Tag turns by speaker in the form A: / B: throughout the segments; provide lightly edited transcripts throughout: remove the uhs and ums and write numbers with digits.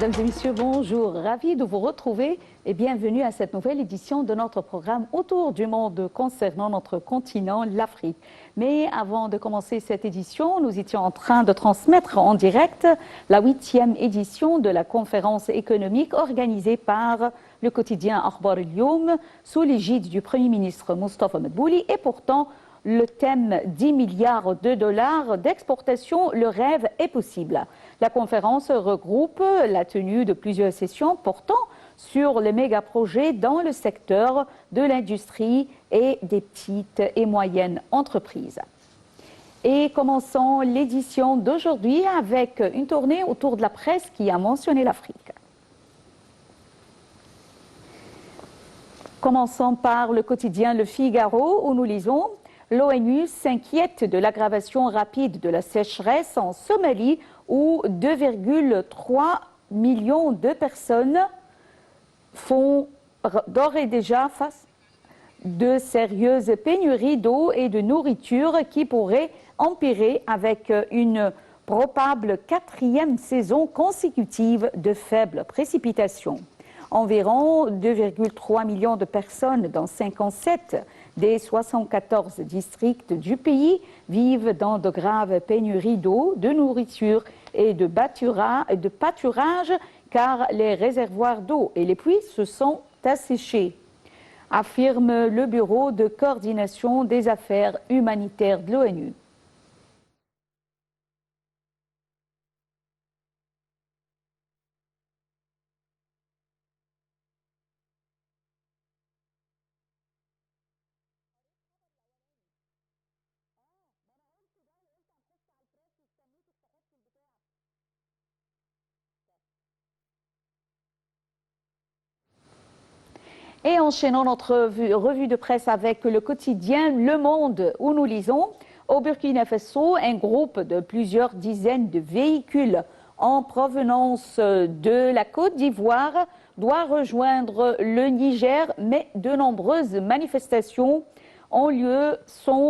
A: Mesdames et messieurs, bonjour. Ravi de vous retrouver et bienvenue à cette nouvelle édition de notre programme Autour du monde concernant notre continent, l'Afrique. Mais avant de commencer cette édition, nous étions en train de transmettre en direct la 8e édition de la conférence économique organisée par le quotidien Akhbar al-Youm sous l'égide du Premier ministre Moustapha Madbouli et pourtant le thème 10 milliards de dollars d'exportation, le rêve est possible. La conférence regroupe la tenue de plusieurs sessions portant sur les méga-projets dans le secteur de l'industrie et des petites et moyennes entreprises. Et commençons l'édition d'aujourd'hui avec une tournée autour de la presse qui a mentionné l'Afrique. Commençons par le quotidien Le Figaro où nous lisons « L'ONU s'inquiète de l'aggravation rapide de la sécheresse en Somalie où 2,3 millions de personnes font d'ores et déjà face de sérieuses pénuries d'eau et de nourriture qui pourraient empirer avec une probable 4e saison consécutive de faibles précipitations. Environ 2,3 millions de personnes dans 57 des 74 districts du pays vivent dans de graves pénuries d'eau, de nourriture et de pâturage car les réservoirs d'eau et les puits se sont asséchés, affirme le Bureau de coordination des affaires humanitaires de l'ONU. Et enchaînons notre revue de presse avec le quotidien Le Monde où nous lisons « Au Burkina Faso, un groupe de plusieurs dizaines de véhicules en provenance de la Côte d'Ivoire doit rejoindre le Niger, mais de nombreuses manifestations ont lieu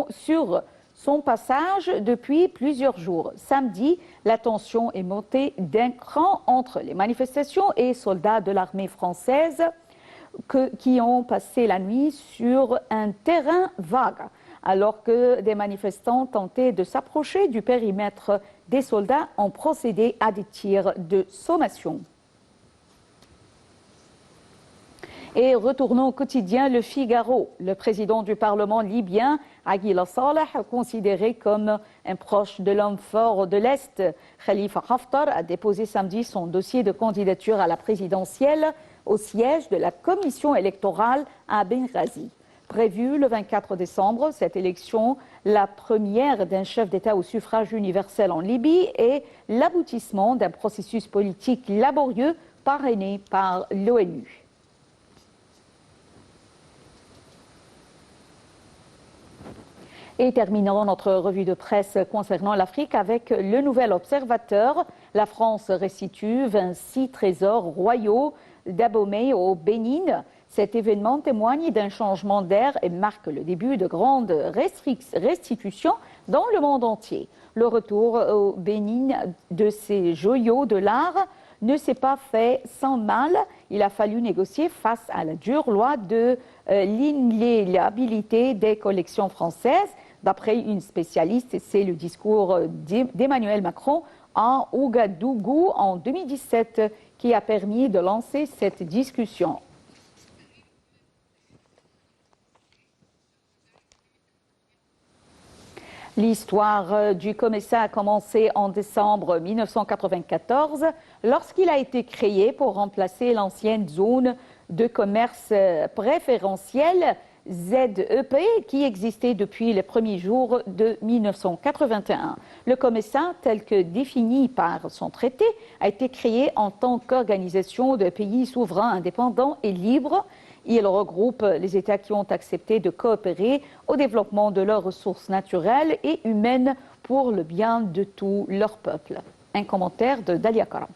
A: sur son passage depuis plusieurs jours. Samedi, la tension est montée d'un cran entre les manifestations et soldats de l'armée française qui ont passé la nuit sur un terrain vague, alors que des manifestants tentaient de s'approcher du périmètre des soldats ont procédé à des tirs de sommation. Et retournons au quotidien Le Figaro. Le président du Parlement libyen, Aguila Saleh, considéré comme un proche de l'homme fort de l'Est, Khalifa Haftar, a déposé samedi son dossier de candidature à la présidentielle au siège de la commission électorale à Benghazi. Prévue le 24 décembre, cette élection, la première d'un chef d'État au suffrage universel en Libye, est l'aboutissement d'un processus politique laborieux parrainé par l'ONU. Et terminons notre revue de presse concernant l'Afrique avec le Nouvel Observateur. La France restitue 26 trésors royaux d'Abomey au Bénin. Cet événement témoigne d'un changement d'air et marque le début de grandes restitutions dans le monde entier. Le retour au Bénin de ces joyaux de l'art ne s'est pas fait sans mal. Il a fallu négocier face à la dure loi de l'inaliénabilité des collections françaises. D'après une spécialiste, c'est le discours d'Emmanuel Macron à Ouagadougou en 2017 qui a permis de lancer cette discussion. L'histoire du COMESA a commencé en décembre 1994 lorsqu'il a été créé pour remplacer l'ancienne zone de commerce préférentiel ZEP qui existait depuis les premiers jours de 1981. Le COMESA, tel que défini par son traité, a été créé en tant qu'organisation de pays souverains indépendants et libres. Il regroupe les États qui ont accepté de coopérer au développement de leurs ressources naturelles et humaines pour le bien de tout leur peuple. Un commentaire de Dalia Karam.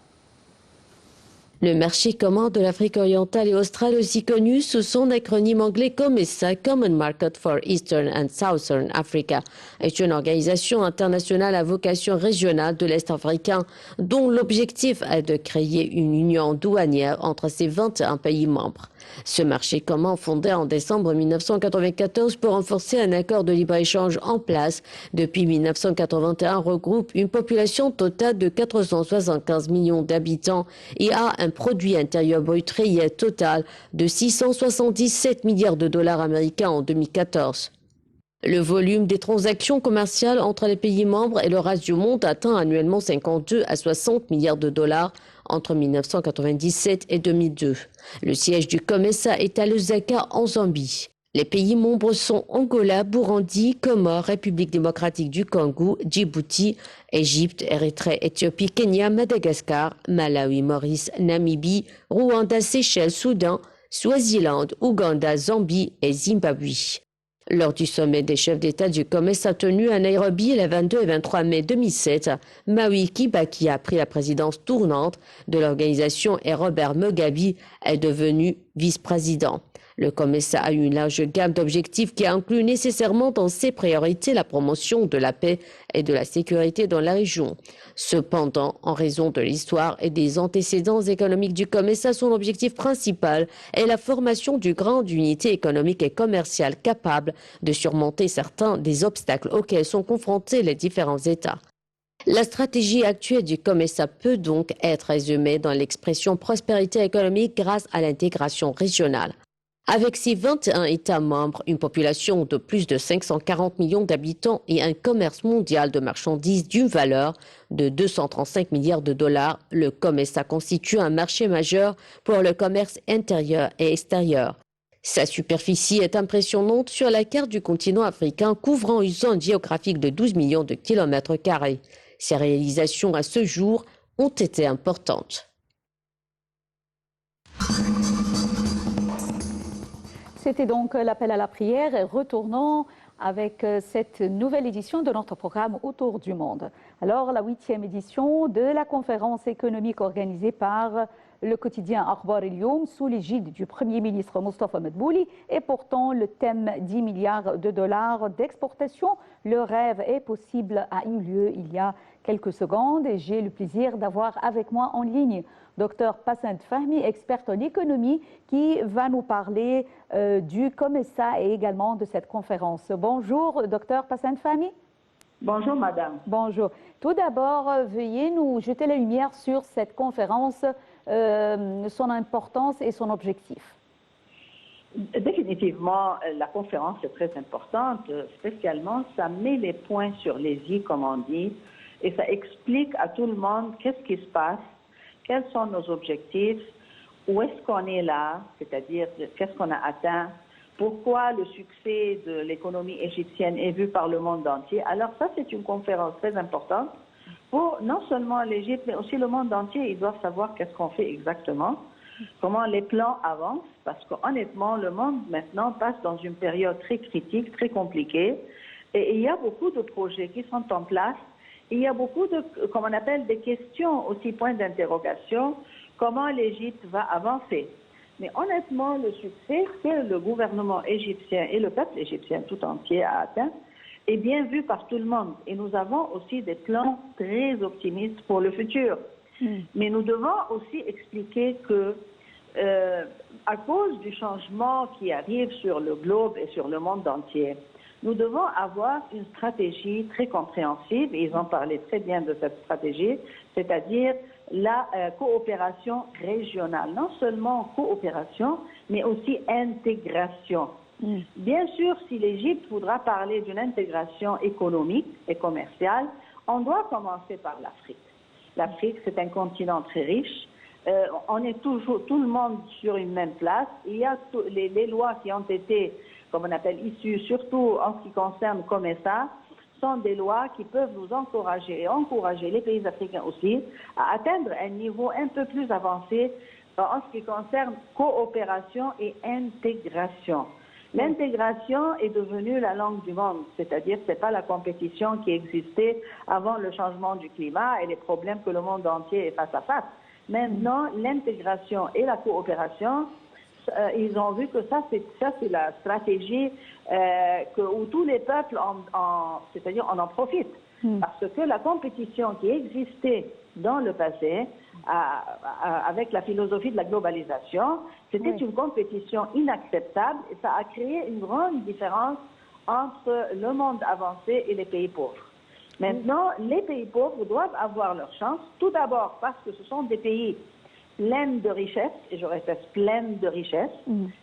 B: Le marché commun de l'Afrique orientale et australe, aussi connu sous son acronyme anglais COMESA, Common Market for Eastern and Southern Africa, est une organisation internationale à vocation régionale de l'Est africain, dont l'objectif est de créer une union douanière entre ses 21 pays membres. Ce marché commun, fondé en décembre 1994 pour renforcer un accord de libre-échange en place depuis 1981, regroupe une population totale de 475 millions d'habitants et a un produit intérieur brut réel total de 677 milliards de dollars américains en 2014. Le volume des transactions commerciales entre les pays membres et le reste du monde atteint annuellement 52 à 60 milliards de dollars entre 1997 et 2002. Le siège du COMESA est à Lusaka, en Zambie. Les pays membres sont Angola, Burundi, Comores, République démocratique du Congo, Djibouti, Égypte, Érythrée, Éthiopie, Kenya, Madagascar, Malawi, Maurice, Namibie, Rwanda, Seychelles, Soudan, Swaziland, Ouganda, Zambie et Zimbabwe. Lors du sommet des chefs d'État du COMESA tenu à Nairobi les 22 et 23 mai 2007, Mwai Kibaki a pris la présidence tournante de l'organisation et Robert Mugabe est devenu vice-président. Le COMESA a une large gamme d'objectifs qui inclut nécessairement dans ses priorités la promotion de la paix et de la sécurité dans la région. Cependant, en raison de l'histoire et des antécédents économiques du COMESA, son objectif principal est la formation d'une grande unité économique et commerciale capable de surmonter certains des obstacles auxquels sont confrontés les différents États. La stratégie actuelle du COMESA peut donc être résumée dans l'expression prospérité économique grâce à l'intégration régionale. Avec ses 21 États membres, une population de plus de 540 millions d'habitants et un commerce mondial de marchandises d'une valeur de 235 milliards de dollars, le COMESA constitue un marché majeur pour le commerce intérieur et extérieur. Sa superficie est impressionnante sur la carte du continent africain, couvrant une zone géographique de 12 millions de kilomètres carrés. Ses réalisations à ce jour ont été importantes.
A: C'était donc l'appel à la prière et retournons avec cette nouvelle édition de notre programme Autour du monde. Alors, la 8e édition de la conférence économique organisée par le quotidien Akhbar El-Youm sous l'égide du Premier ministre Mostafa Medbouli et portant le thème 10 milliards de dollars d'exportation. Le rêve est possible a eu lieu il y a quelques secondes et j'ai le plaisir d'avoir avec moi en ligne Dr Passant Fahmi, experte en économie, qui va nous parler du COMESA et également de cette conférence. Bonjour, Dr Passant Fahmi.
C: Bonjour, madame.
A: Bonjour. Tout d'abord, veuillez nous jeter la lumière sur cette conférence, son importance et son objectif.
C: Définitivement, la conférence est très importante. Spécialement, ça met les points sur les i, comme on dit, et ça explique à tout le monde qu'est-ce qui se passe, quels sont nos objectifs, où est-ce qu'on est là, c'est-à-dire qu'est-ce qu'on a atteint, pourquoi le succès de l'économie égyptienne est vu par le monde entier. Alors ça, c'est une conférence très importante pour non seulement l'Égypte, mais aussi le monde entier. Ils doivent savoir qu'est-ce qu'on fait exactement, comment les plans avancent, parce qu'honnêtement, le monde maintenant passe dans une période très critique, très compliquée, et il y a beaucoup de projets qui sont en place. Il y a beaucoup de, comme on appelle, des questions, aussi points d'interrogation, comment l'Égypte va avancer. Mais honnêtement, le succès que le gouvernement égyptien et le peuple égyptien tout entier a atteint est bien vu par tout le monde. Et nous avons aussi des plans très optimistes pour le futur. Mais nous devons aussi expliquer que, à cause du changement qui arrive sur le globe et sur le monde entier, nous devons avoir une stratégie très compréhensive, et ils ont parlé très bien de cette stratégie, c'est-à-dire la coopération régionale. Non seulement coopération, mais aussi intégration. Bien sûr, si l'Égypte voudra parler d'une intégration économique et commerciale, on doit commencer par l'Afrique. L'Afrique, c'est un continent très riche. On est toujours, tout le monde sur une même place. Il y a les lois qui ont été, comme on appelle, issues, surtout en ce qui concerne COMESA, sont des lois qui peuvent nous encourager et encourager les pays africains aussi à atteindre un niveau un peu plus avancé en ce qui concerne coopération et intégration. L'intégration est devenue la langue du monde, c'est-à-dire que ce n'est pas la compétition qui existait avant le changement du climat et les problèmes que le monde entier est face à face. Maintenant, l'intégration et la coopération, ils ont vu que ça c'est la stratégie où tous les peuples, c'est-à-dire on en profitent. Parce que la compétition qui existait dans le passé, avec la philosophie de la globalisation, c'était une compétition inacceptable et ça a créé une grande différence entre le monde avancé et les pays pauvres. Maintenant, les pays pauvres doivent avoir leur chance, tout d'abord parce que ce sont des pays pleins de richesses, et je répète, pleins de richesses.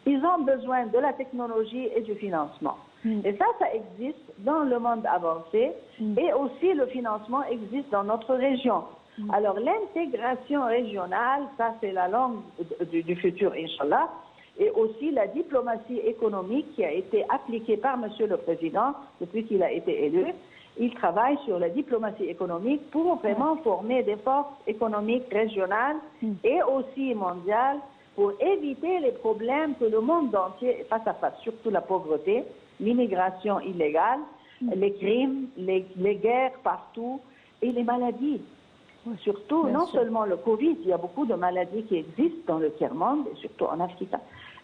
C: Ils ont besoin de la technologie et du financement. Et ça existe dans le monde avancé, et aussi le financement existe dans notre région. Alors l'intégration régionale, ça c'est la langue du futur, Inch'Allah, et aussi la diplomatie économique qui a été appliquée par Monsieur le Président depuis qu'il a été élu. Il travaille sur la diplomatie économique pour vraiment former des forces économiques régionales et aussi mondiales pour éviter les problèmes que le monde entier est face à face, surtout la pauvreté, l'immigration illégale, les crimes, les guerres partout et les maladies. Surtout, non seulement le Covid, il y a beaucoup de maladies qui existent dans le tiers-monde, et surtout en Afrique.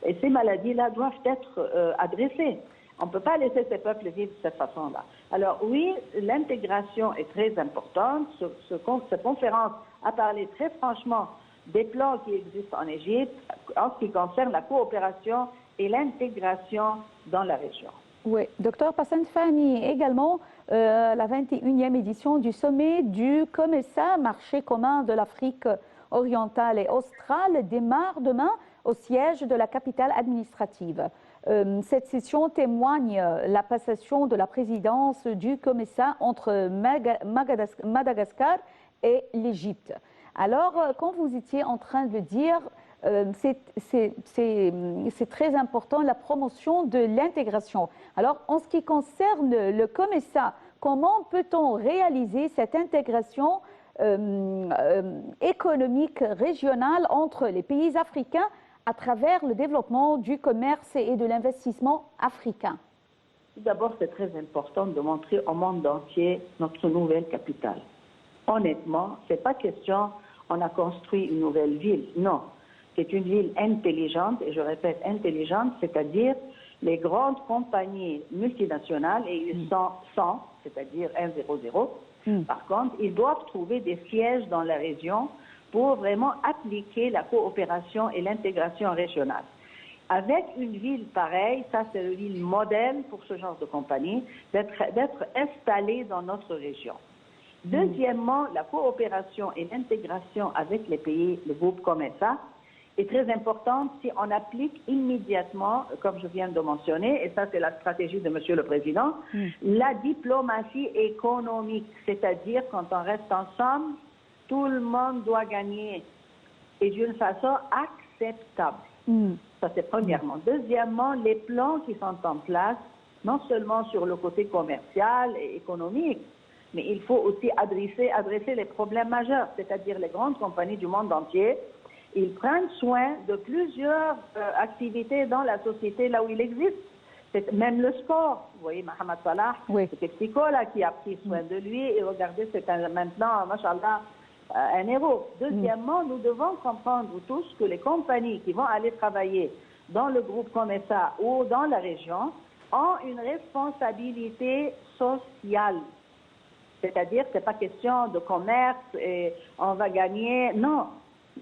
C: Et ces maladies-là doivent être adressées. On ne peut pas laisser ces peuples vivre de cette façon-là. Alors oui, l'intégration est très importante. Cette conférence a parlé très franchement des plans qui existent en Égypte en ce qui concerne la coopération et l'intégration dans la région.
A: Oui, docteur Passane Fahmy, également la 21e édition du sommet du COMESA, marché commun de l'Afrique orientale et australe, démarre demain au siège de la capitale administrative. Cette session témoigne la passation de la présidence du COMESA entre Madagascar et l'Égypte. Alors, quand vous étiez en train de le dire, c'est très important la promotion de l'intégration. Alors, en ce qui concerne le COMESA, comment peut-on réaliser cette intégration économique régionale entre les pays africains à travers le développement du commerce et de l'investissement africain?
C: Tout d'abord, c'est très important de montrer au monde entier notre nouvelle capitale. Honnêtement, ce n'est pas question, on a construit une nouvelle ville. Non, c'est une ville intelligente, et je répète, intelligente, c'est-à-dire les grandes compagnies multinationales, et ils sont 100, c'est-à-dire 100. Par contre, ils doivent trouver des sièges dans la région pour vraiment appliquer la coopération et l'intégration régionale. Avec une ville pareille, ça c'est une ville modèle pour ce genre de compagnie, d'être installée dans notre région. Deuxièmement, la coopération et l'intégration avec les pays, le groupe COMESA, est très importante si on applique immédiatement, comme je viens de mentionner, et ça c'est la stratégie de Monsieur le Président, la diplomatie économique, c'est-à-dire quand on reste ensemble, tout le monde doit gagner et d'une façon acceptable. Ça c'est premièrement. Deuxièmement, les plans qui sont en place, non seulement sur le côté commercial et économique, mais il faut aussi adresser les problèmes majeurs, c'est-à-dire les grandes compagnies du monde entier. Ils prennent soin de plusieurs activités dans la société là où il existe. Même le sport. Vous voyez, Mohamed Salah, c'est Pepsico là, qui a pris soin de lui. Et regardez, c'est maintenant, machallah, un héros. Deuxièmement, nous devons comprendre tous que les compagnies qui vont aller travailler dans le groupe COMESA ou dans la région ont une responsabilité sociale. C'est-à-dire que ce n'est pas question de commerce et on va gagner. Non.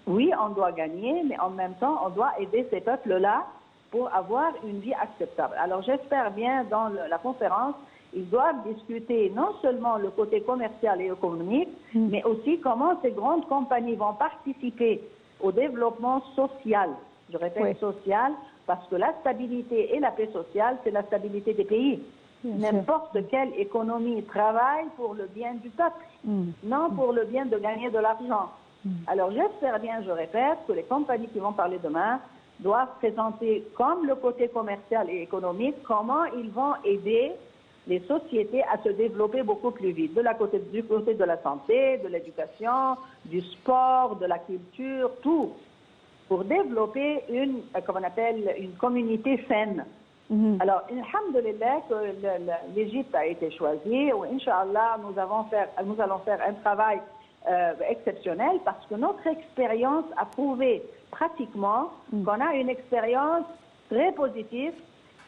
C: Oui, on doit gagner, mais en même temps, on doit aider ces peuples-là pour avoir une vie acceptable. Alors j'espère bien dans la conférence, ils doivent discuter non seulement le côté commercial et économique, mais aussi comment ces grandes compagnies vont participer au développement social. Je répète social, parce que la stabilité et la paix sociale, c'est la stabilité des pays. N'importe quelle économie travaille pour le bien du peuple, non pour le bien de gagner de l'argent. Alors j'espère bien, je répète, que les compagnies qui vont parler demain doivent présenter comme le côté commercial et économique, comment ils vont aider les sociétés à se développer beaucoup plus vite, du côté de la santé, de l'éducation, du sport, de la culture, tout, pour développer une communauté saine. Alors, alhamdulillah, que l'Égypte a été choisie, ou Inch'Allah, nous allons faire un travail exceptionnelle parce que notre expérience a prouvé pratiquement qu'on a une expérience très positive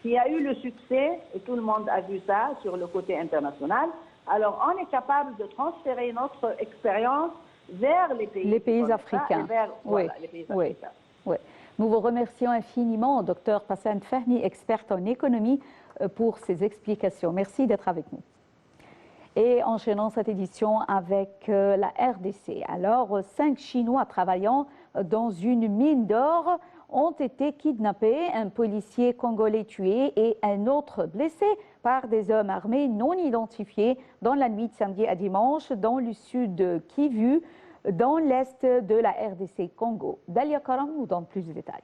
C: qui a eu le succès, et tout le monde a vu ça sur le côté international. Alors, on est capable de transférer notre expérience vers les pays
A: africains.
C: Voilà, les pays africains.
A: Oui. Nous vous remercions infiniment, Dr Passan Fahmy, experte en économie, pour ces explications. Merci d'être avec nous. Et enchaînons cette édition avec la RDC. Alors, 5 Chinois travaillant dans une mine d'or ont été kidnappés, un policier congolais tué et un autre blessé par des hommes armés non identifiés dans la nuit de samedi à dimanche dans le sud de Kivu, dans l'est de la RDC Congo. Dalia Karam nous donne plus de détails.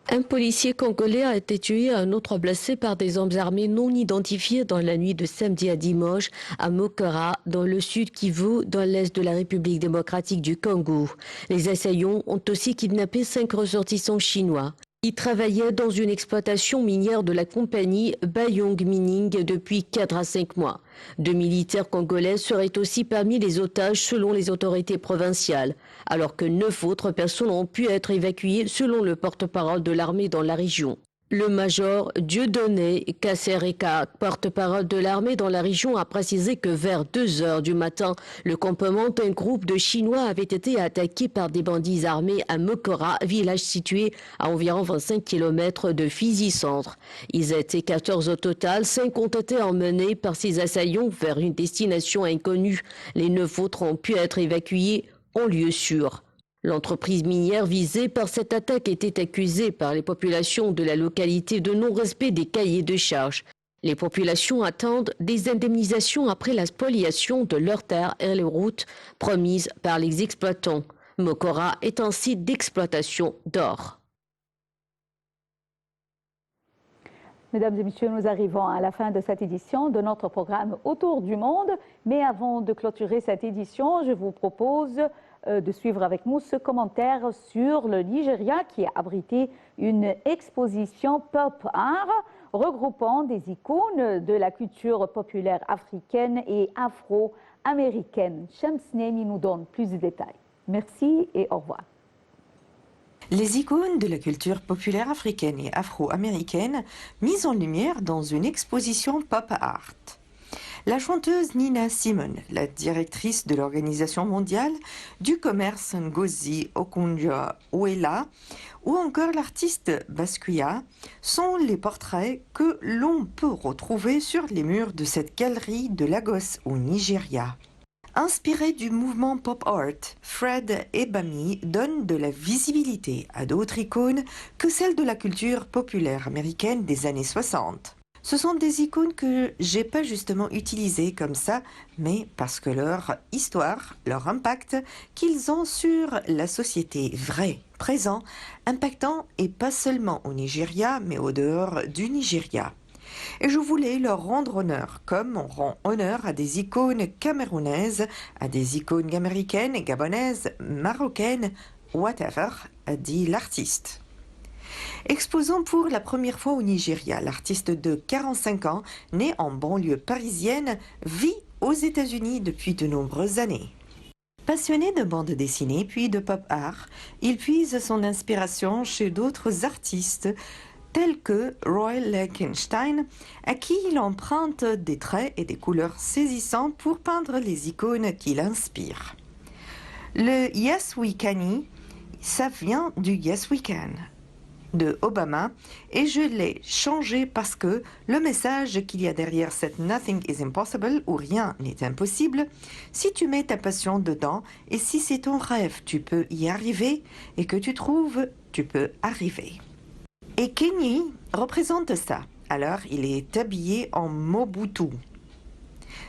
B: Un policier congolais a été tué et un autre blessé par des hommes armés non identifiés dans la nuit de samedi à dimanche à Mokora, dans le sud Kivu, dans l'est de la République démocratique du Congo. Les assaillants ont aussi kidnappé 5 ressortissants chinois. Ils travaillaient dans une exploitation minière de la compagnie Bayong Mining depuis 4 à 5 mois. 2 militaires congolais seraient aussi parmi les otages selon les autorités provinciales, alors que 9 autres personnes ont pu être évacuées selon le porte-parole de l'armée dans la région. Le major Dieudonné Kassereka, porte-parole de l'armée dans la région, a précisé que vers 2 heures du matin, le campement d'un groupe de Chinois avait été attaqué par des bandits armés à Mokora, village situé à environ 25 km de Fizi-Centre. Ils étaient 14 au total, 5 ont été emmenés par ces assaillants vers une destination inconnue. Les 9 autres ont pu être évacués en lieu sûr. L'entreprise minière visée par cette attaque était accusée par les populations de la localité de non-respect des cahiers de charges. Les populations attendent des indemnisations après la spoliation de leurs terres et les routes promises par les exploitants. Mokora est un site d'exploitation d'or.
A: Mesdames et messieurs, nous arrivons à la fin de cette édition de notre programme Autour du monde. Mais avant de clôturer cette édition, je vous propose de suivre avec nous ce commentaire sur le Nigeria qui a abrité une exposition pop art regroupant des icônes de la culture populaire africaine et afro-américaine. Shamsnemi nous donne plus de détails. Merci et au revoir.
D: Les icônes de la culture populaire africaine et afro-américaine mises en lumière dans une exposition pop art. La chanteuse Nina Simone, la directrice de l'Organisation mondiale du commerce Ngozi Okonjo-Iweala, ou encore l'artiste Basquiat sont les portraits que l'on peut retrouver sur les murs de cette galerie de Lagos au Nigeria. Inspiré du mouvement pop art, Fred Ebami donne de la visibilité à d'autres icônes que celles de la culture populaire américaine des années 60. Ce sont des icônes que j'ai pas justement utilisées comme ça, mais parce que leur histoire, leur impact qu'ils ont sur la société est vrai, présent, impactant et pas seulement au Nigeria, mais au dehors du Nigeria. Et je voulais leur rendre honneur, comme on rend honneur à des icônes camerounaises, à des icônes américaines, gabonaises, marocaines, whatever, dit l'artiste. Exposant pour la première fois au Nigeria, l'artiste de 45 ans, né en banlieue parisienne, vit aux États-Unis depuis de nombreuses années. Passionné de bande dessinée puis de pop art, il puise son inspiration chez d'autres artistes tels que Roy Lichtenstein, à qui il emprunte des traits et des couleurs saisissantes pour peindre les icônes qui l'inspirent. Le Yes We Can, ça vient du Yes We Can de Obama, et je l'ai changé parce que le message qu'il y a derrière cette Nothing is impossible ou rien n'est impossible, si tu mets ta passion dedans et si c'est ton rêve, tu peux y arriver et que tu trouves, tu peux arriver. Et Kenny représente ça, alors il est habillé en Mobutu.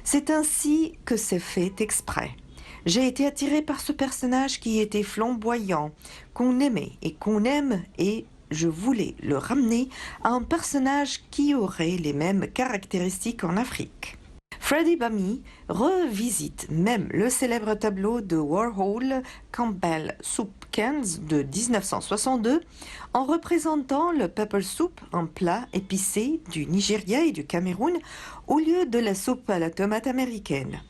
D: C'est ainsi que c'est fait exprès. J'ai été attirée par ce personnage qui était flamboyant, qu'on aimait et qu'on aime, et je voulais le ramener à un personnage qui aurait les mêmes caractéristiques en Afrique. Fred Ebami revisite même le célèbre tableau de Warhol, Campbell Soup Cans de 1962, en représentant le pepper soup, un plat épicé du Nigeria et du Cameroun, au lieu de la soupe à la tomate américaine.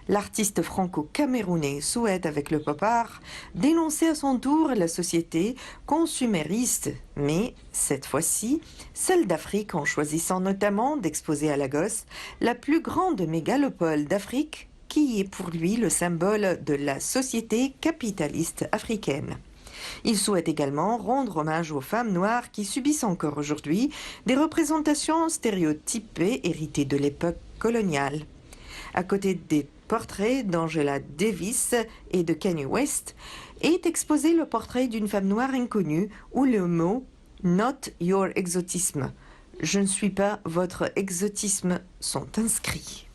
D: L'artiste franco-camerounais souhaite, avec le pop art, dénoncer à son tour la société consumériste, mais cette fois-ci, celle d'Afrique, en choisissant notamment d'exposer à Lagos la plus grande mégalopole d'Afrique, qui est pour lui le symbole de la société capitaliste africaine. Il souhaite également rendre hommage aux femmes noires qui subissent encore aujourd'hui des représentations stéréotypées héritées de l'époque coloniale. À côté des portraits d'Angela Davis et de Kanye West, est exposé le portrait d'une femme noire inconnue où le mot « Not your exotisme », je ne suis pas votre exotisme, sont inscrits.